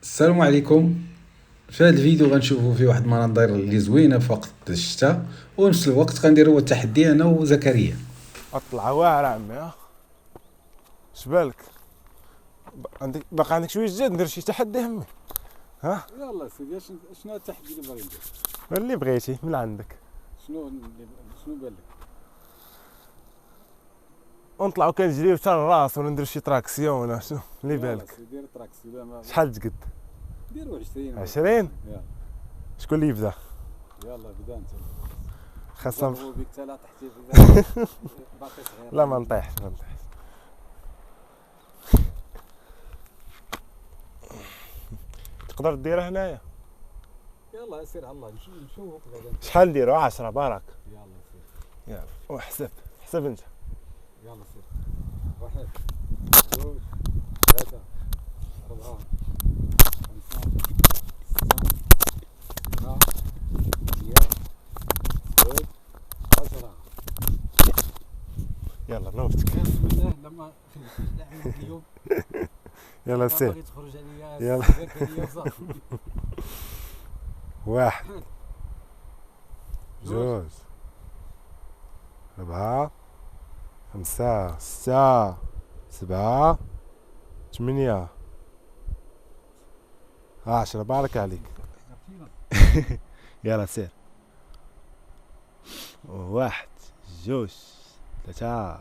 السلام عليكم. في هذا الفيديو غنشوفوا فيه واحد المناظر اللي زوينه في وقت الشتاء، ونفس الوقت غنديروا التحدي انا وزكريا. اطلع واعر عمي. شبالك عندك شويه جد ندير شي تحدي همي. يلا سيدي، شنو التحدي اللي باغي ندير؟ اللي بغيتي من عندك. شنو بان لك؟ ونطلعوا كنجريو حتى الراس ولا ندير شي تراكسيون ولا شنو اللي بالك؟ دير تراكسيون. شحال تقد؟ ديروا 20. 20. يلا شكون اللي يبدا؟ يلا بدا انت. خاصنا بيك حتى لا تحتي باقي صغير. لا ما نطيحش. تقدر ديرها هنايا. يلا سير الله نشوفك بعدا. شحال نديرو؟ 10 بارك. يلا سير. يلا وحسب انت. يلا سير. 1 2 3 4 5 6 7 يلا نوفتك. بسم الله. لما اليوم يلا سير. باغي تخرج عليا. يلا. واحد 2 4 5 6 7 8 10. بارك عليك. يلا سير. 1 2 3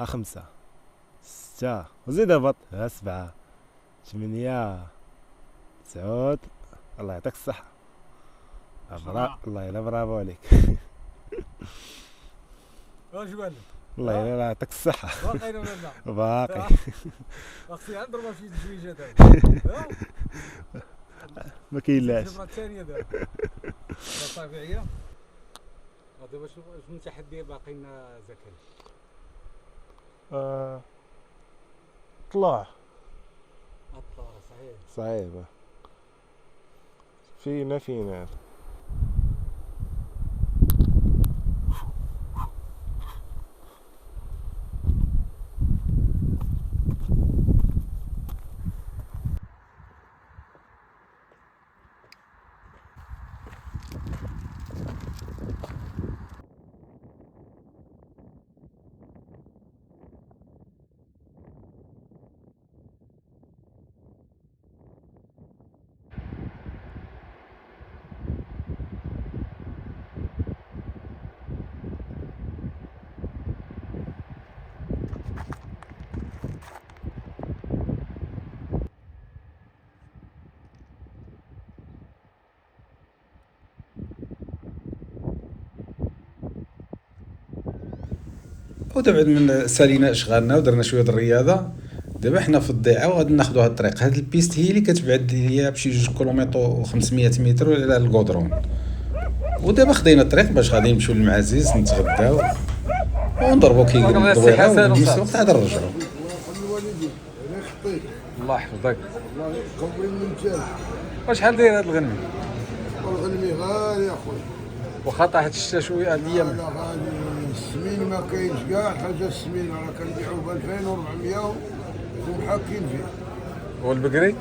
5 6 وزيد هبط 7 8 9. الله يعطيك الصحة. الله يلا برافو عليك. واش بان لك؟ الله يلا يعطيك الصحة. باقي ولا لا؟ باقي. اختي نضربها في الزويجه دابا. ما كاينلاش. الجمره الثانيه دابا. طبيعيه. دابا شنو التحدي باقي لنا زكريا؟ طلع الطار صحيح. صعيبة. فينا ودابا من سالينا اشغالنا ودرنا شويه د الرياضه، دابا حنا في الضيعه وغادي ناخذوا هاد الطريق. هاد البيست هي اللي كتبعد ليا بشي 2 كيلومتر و500 متر على الكودرون. ودابا خدينا الطريق باش غادي نمشيو للمعازيز نتغداو ونضربوا كي ندويرو ونفس الوقت عاد نرجعوا. الله يحفظك. الله يقوي من جال. وشحال داير هاد الغنمي؟ والغنمي غالي يا خويا. واخا طاحت الشتا شويه هاد الايام. لا غالي. السمين ما كاينش كاع حاجه. السمين راه كنبيعوه ب 2400 ومحاكين فيه. والبقري؟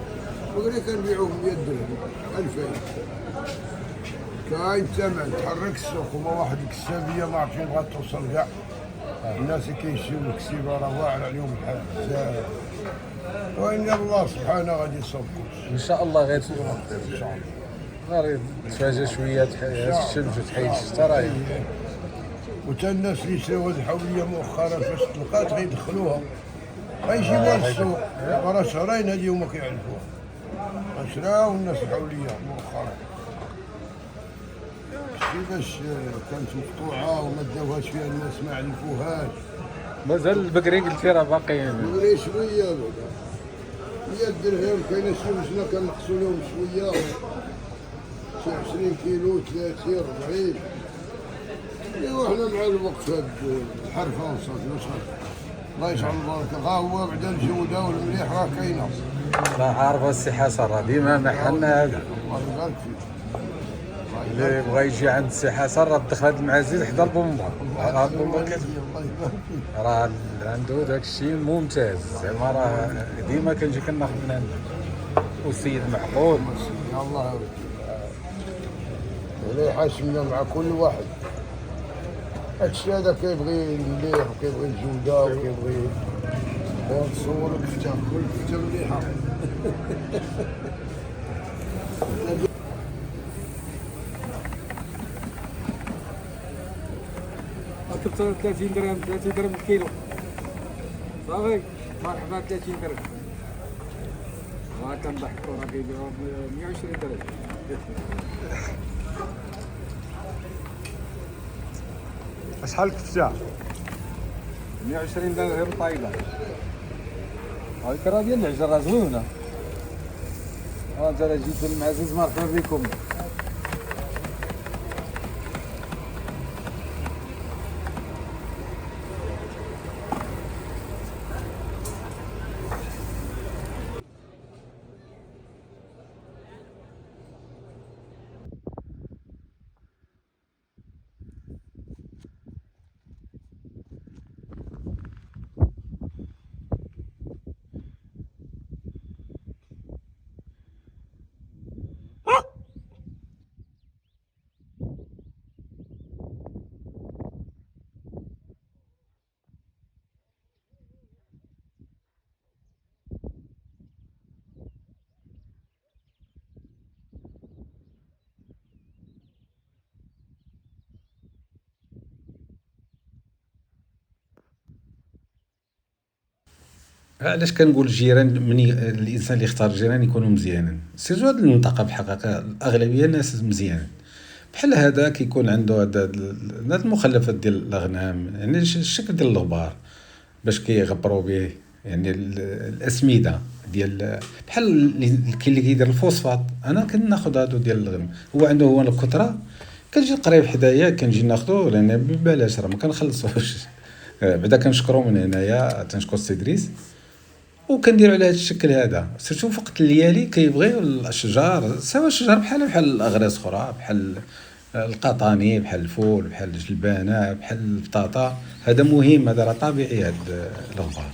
بغري كنبيعوه ب 100 درهم 2000. كاين الثمن. تحرك السوق وما واحد الكسابيه ما عرفتش بغات توصل كاع. الناس اللي كيشريو الكسيبه راه واعر عليهم الحال بزاف. وان الله سبحانه غادي يصوب كلشي ان شاء الله غير ان شاء الله. غير تفاجئ شويه الشمس وتحيد الشتا راه وتا الناس اللي شراو هاد الحوليه مؤخرا فاش تلقات غيدخلوها غيجيبوها للسوق. راه شهرين هادي هما كيعرفوها. شراو الناس الحوليه مؤخرا. كيفاش كانت مقطوعه وما داوهاش فيها الناس ما عرفوهاش. مازال البقري قلت لي راه باقي. بغري شويه بعدا 100 درهم. كاين شي وجنا كنقصوا لهم شويه شي 20 كيلو 30 40. ايوا حنا مع الوقت هاد الحرفه وصلت وصلت. الله يجعل البركه. ها هو بعدا الجوده والمليح راه كاينه. لا عارفه السي حسن راه ديما محلنا هذا. الله يبارك فيك. اللي بغى يجي عند السي حسن راه دخل هاد المعازيز حدا البومبا. راه بوما الله يبارك فيك. راه عنده داك الشيء ممتاز، زعما راه ديما كنجي كناخذ من عنده، والسيد معقول. الله ولا يحاسبنا مع كل واحد. هادشي هذا كيبغي المليح وكيبغي الجودة وكيبغي تصور الكفتة، كل كفتة مليحة. كنت 30 درهم 30 درهم الكيلو صافي مرحبا 30 درهم كنضحكوا راه كيبيعوا ب 120 درهم شحال الكفتة؟ 120 درهم طايبه. هاك راه ديال العجل راه زوينه. انت راه جيت المعزز مرحبا بكم. علاش كنقول الجيران الانسان اللي يختار الجيران يكونوا مزيانين، سيرتو هاد المنطقه بحقيقه الاغلبيه الناس مزيانين. بحال هذا كيكون عنده هاد المخلفات ديال الاغنام، يعني الشكل ديال الغبار باش كيغبروا به، يعني الاسمده ديال بحال كاين اللي كيدير الفوسفات. انا كناخذ هادو ديال الغنم، هو عنده هو الكثره، كنجي قريب حدايا كنجي ناخذو لان ببلاش راه ما كنخلصوش. بعدا كنشكرو من هنايا، تنشكر السي ادريس، وكنديروا على هذا الشكل هذا. سيرتو في وقت الليالي كيبغيو الاشجار، سواء الشجر بحال الاغراس اخرى، بحال القطاني، بحال الفول، بحال الجلبانه، بحال البطاطا. هذا مهم، هذا راه طبيعي هذا الغبار.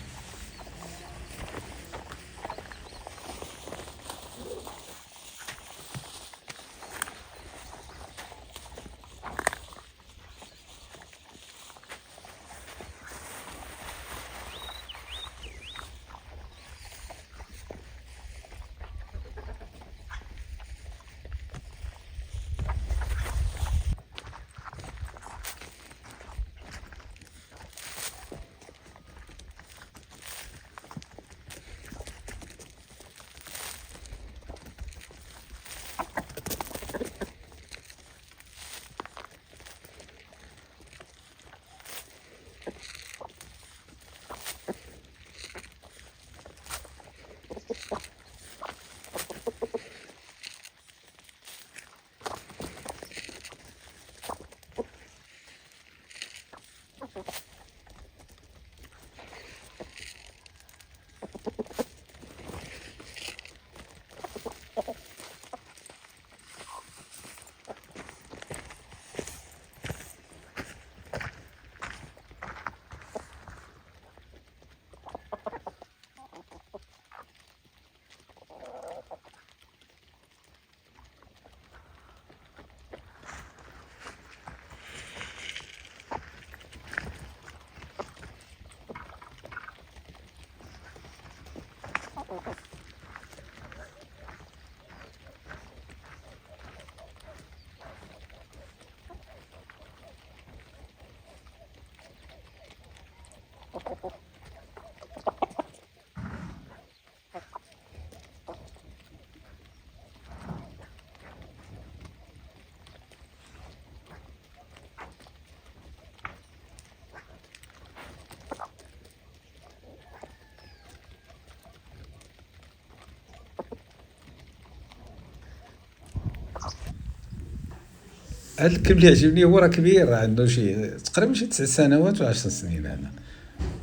هاد الكلب اللي عجبني هو راه كبير، عنده شي تقريبا شي 9 سنوات ولا 10 سنين. هذا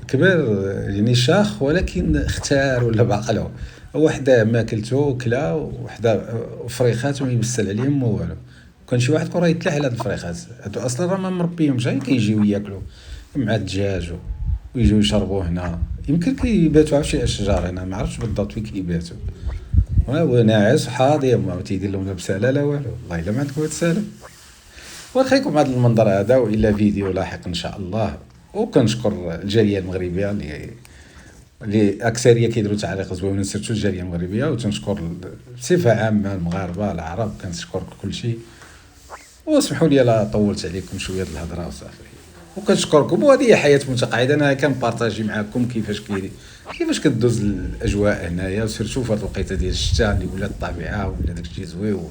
كبير يعني شاخ، ولكن اختار ولا بعقله. وحده ماكلته كلا، وحده فريخات وما يبسل عليهم ما والو. كان شي واحد راه يتلاح على هاد الفريخات هادو اصلا راه ما مربيهمش، غير كيجيو ياكلوا مع الدجاج ويجيو يشربوا هنا. يمكن كيباتوا على شي اشجار هنا، ما عرفتش بالضبط فين كيباتوا. هو ناعس حاضي ما تيدير لهم لا بساله لا والو، والله الا ما عندكم تسالوا. ونخليكم هذا المنظر هذا والى فيديو لاحق ان شاء الله. وكنشكر الجاليه المغربيه اللي اكثريه كيديروا تعاليق زوينين، سيرتو الجاليه المغربيه. وتنشكر بصفه عامه المغاربه العرب، كنشكر كل شيء. واسمحوا لي لا طولت عليكم شويه الهضره وصافي. وكنشكركم، وهذه هي حياه متقاعده. انا كنبارطاجي معكم كيفاش كدوز الاجواء هنايا، وسيرتو في هذه الوقيته ديال الشتاء اللي ولات الطبيعه ولا داكشي زويون.